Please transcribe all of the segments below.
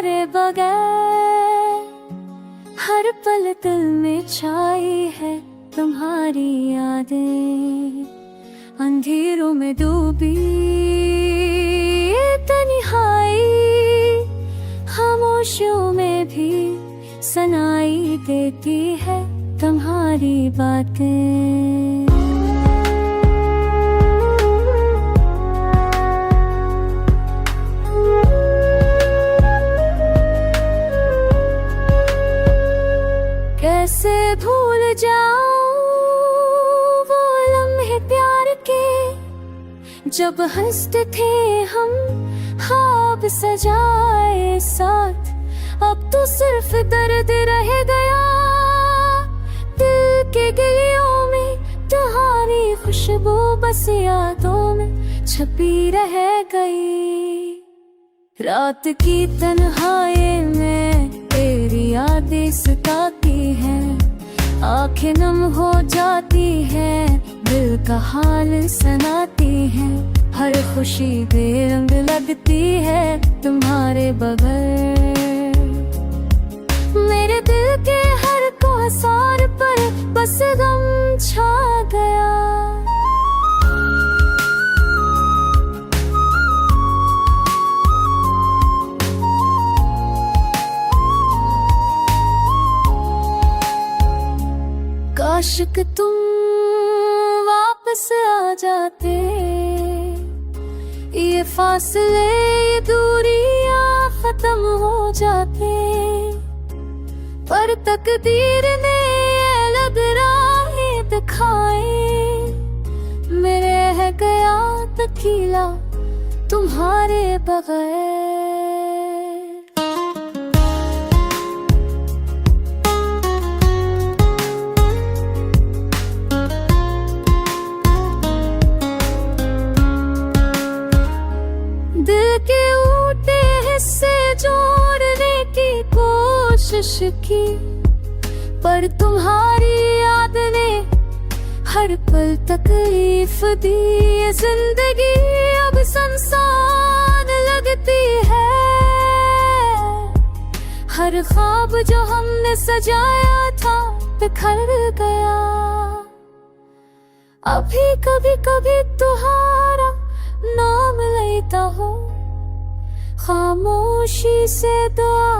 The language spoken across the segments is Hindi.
तुम्हारे बगैर हर पल दिल में छाई है तुम्हारी यादें। अंधेरों में डूबी तन्हाई खामोशियों में भी सुनाई देती है तुम्हारी बातें। कैसे भूल जाऊं वो लम्हे प्यार के, जब हंसते थे हम ख्वाब सजाए साथ। अब तो सिर्फ दर्द रह गया दिल के गिलियों में, तुम्हारी खुशबू बस यादों में छपी रह गई। रात की तन्हाई में तेरी यादें सताती हैं, आंखें नम हो जाती हैं, दिल का हाल सुनाती हैं। हर खुशी बेरंग लगती है तुम्हारे बगैर। मेरे दिल के हर कोसार पर बस गम छा गया। काश कि तुम वापस आ जाते, ये फासले ये दूरियां खत्म हो जाते। पर तकदीर ने अलग राहें दिखाए, मैं रह गया अकेला तुम्हारे बगैर। दिल के ऊटे हिस्से जोड़ने की कोशिश की, पर तुम्हारी याद ने हर पल तकलीफ दी। ये जिंदगी अब सुनसान लगती है, हर ख्वाब जो हमने सजाया था बिखर गया। अभी कभी कभी तुम्हारा नाम लेता हूँ, खामोशी से दुआ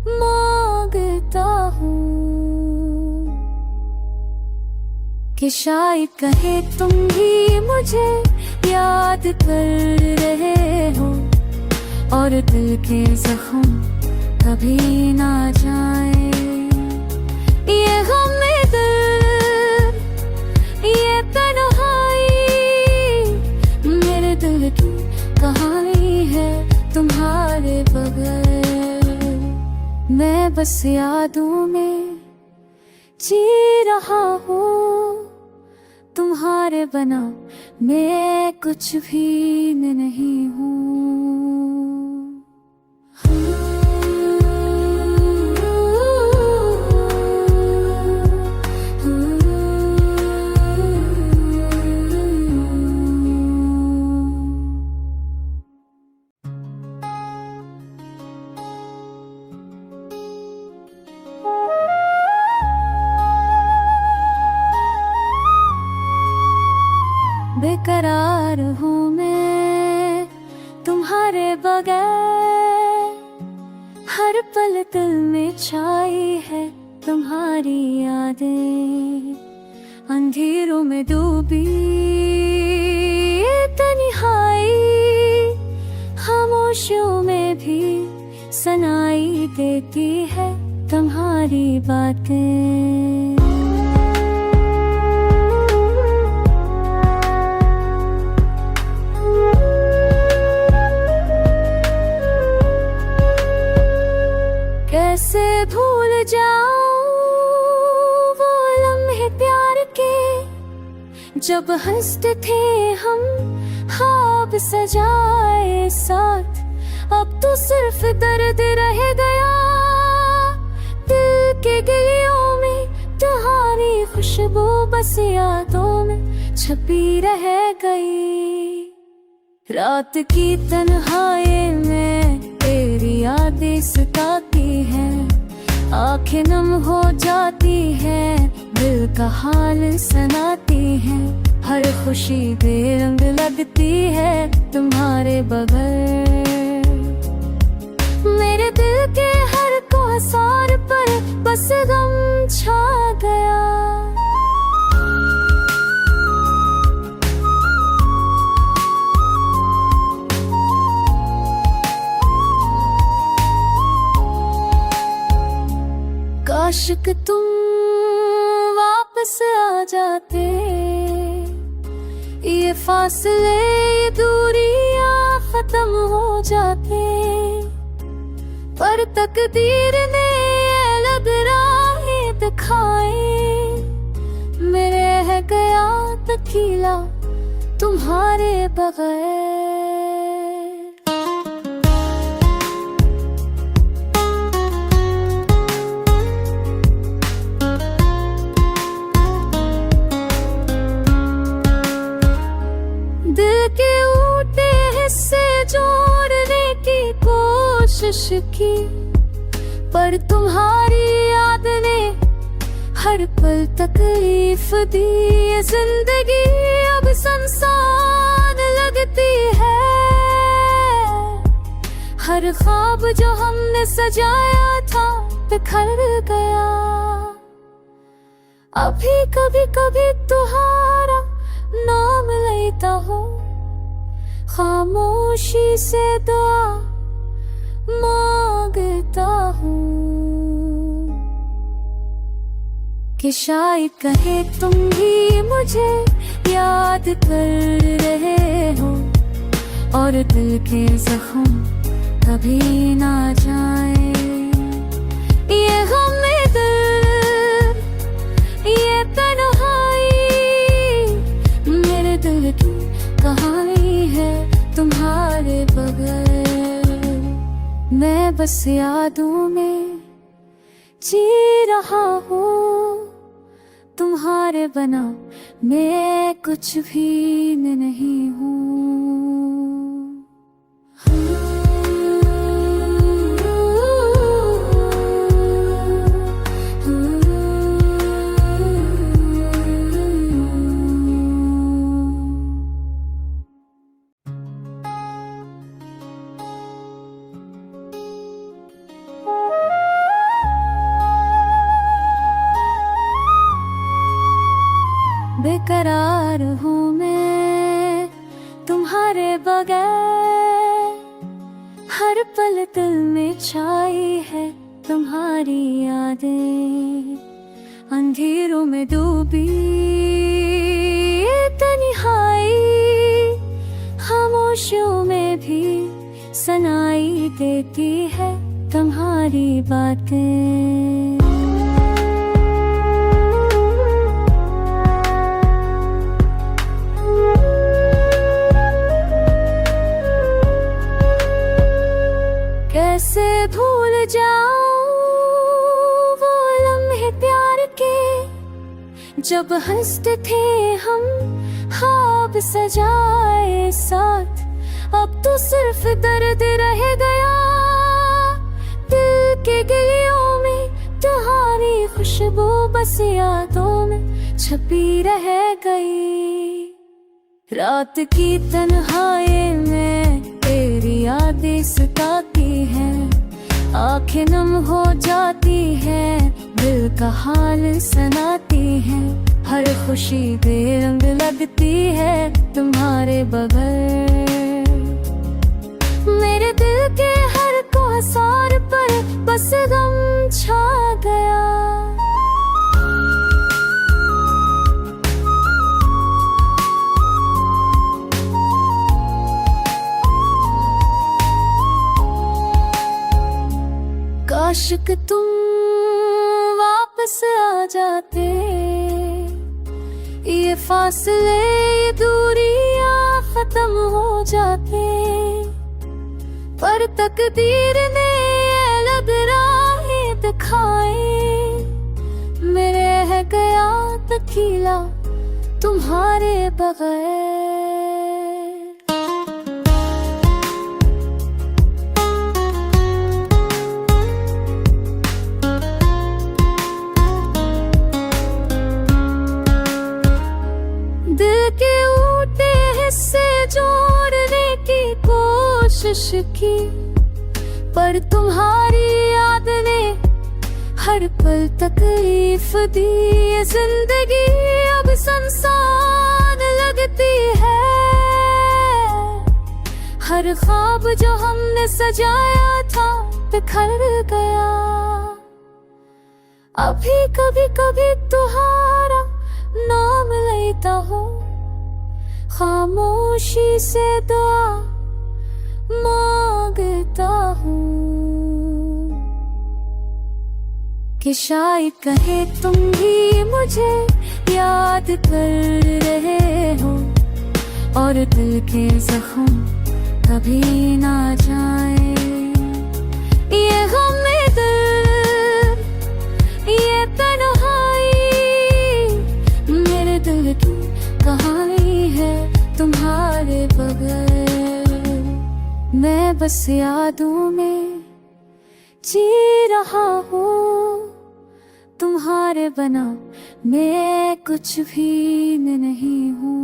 मांगता हूँ कि शायद कहे तुम भी मुझे याद कर रहे हो, और दिल के जख्म कभी ना जाए। ये गम दिल ये तन्हाई मेरे दिल की कहानी है तुम्हारे बगैर। मैं बस यादों में जी रहा हूँ, तुम्हारे बना मैं कुछ भी नहीं हूँ। बेकरार हूँ मैं तुम्हारे बगैर, हर पल दिल में छाई है तुम्हारी यादें। अंधेरों में डूबी तन्हाई खामोशियों में भी सुनाई देती है तुम्हारी बातें। कैसे भूल जाऊं वो लम्हे प्यार के, जब हंसते थे हम ख्वाब सजाए साथ। अब तो सिर्फ दर्द रह गया दिल के गिलियों में, तुम्हारी खुशबू बस यादों में छपी रह गई। रात की तन्हाई में तेरी याद जाती है, दिल का हाल सुनाती है। हर खुशी बेरंग लगती है तुम्हारे बगैर। मेरे दिल के हर कोसार पर बस गम छा गया। काश कि तुम वापस आ जाते, ये फासले ये दूरियां खत्म हो जाते। पर तकदीर ने अलग राहें दिखाए, मैं रह गया तकीला तुम्हारे बगैर। दिल के ऊटे हिस्से जोड़ने की कोशिश की, पर तुम्हारी याद ने हर पल तकलीफ दी। ये जिंदगी अब सुनसान लगती है, हर ख्वाब जो हमने सजाया था बिखर गया। अभी कभी कभी तुम्हारा नाम लेता हो, खामोशी से दुआ मांगता हूँ कि शायद कहे तुम भी मुझे याद कर रहे हो, और दिल के जख्म कभी ना जाए। ये गम दिल, ये तन्हाई मेरे दिल की कहानी है तुम्हारे बगैर। मैं बस यादों में जी रहा हूँ, तुम्हारे बना मैं कुछ भी नहीं हूँ। बेकरार हूँ मैं तुम्हारे बगैर, हर पल दिल में छाई है तुम्हारी यादें। अंधेरों में डूबी तन्हाई, खामोशियों में भी सुनाई देती है तुम्हारी बातें। कैसे भूल जाऊं वो लम्हे प्यार के, जब हंसते थे हम ख्वाब सजाए साथ। अब तो सिर्फ दर्द रह गया दिल के गिलियों में, तुम्हारी खुशबू बस यादों में छपी रह गई। रात की तन्हाई में तेरी यादें सताती हैं, आंखें नम हो जाती हैं, दिल का हाल सुनाती हैं। हर खुशी बेरंग लगती है तुम्हारे बगैर। मेरे दिल के हर कोसार पर बस गम छा गया। काश कि तुम वापस आ जाते, ये फासले ये दूरियां खत्म हो जाते। पर तकदीर ने अलग राहें दिखाए, मैं रह गया तकीला तुम्हारे बगैर। तुम्हारी याद ने हर पल तकलीफ दी। ये जिंदगी अब संसान लगती है, हर ख्वाब जो हमने सजाया था बिखर गया। अभी कभी कभी तुम्हारा नाम लेता हूँ, खामोशी से दुआ मांगता हूँ कि शायद कहे तुम भी मुझे याद कर रहे हो और दिल के जख्म कभी ना जाए। ये गम दिल, ये तन्हाई मेरे दिल की कहानी है तुम्हारे बगैर। मैं बस यादों में जी रहा हूँ, तुम्हारे बना मैं कुछ भी नहीं हूँ।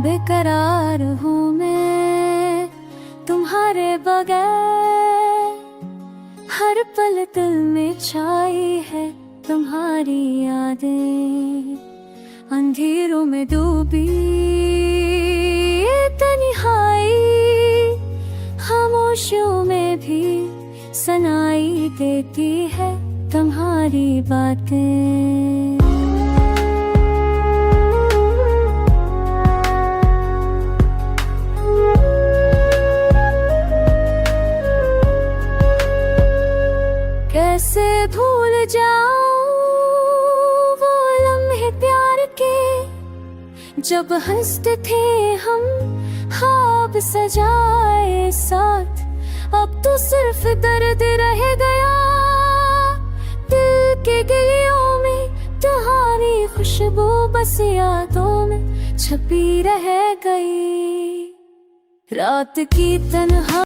बेकरार हूँ मैं तुम्हारे बगैर, हर पल दिल में छाई है तुम्हारी यादें। अंधेरों में डूबी तन्हाई खामोशियों में भी सुनाई देती है तुम्हारी बातें। कैसे भूल जाऊं वो लम्हे प्यार के, जब हंसते थे हम ख्वाब सजाए साथ। अब तो सिर्फ दर्द रह गया दिल के गिलियों में, तुम्हारी खुशबू बस यादों में छपी रह गई। रात की तन्हा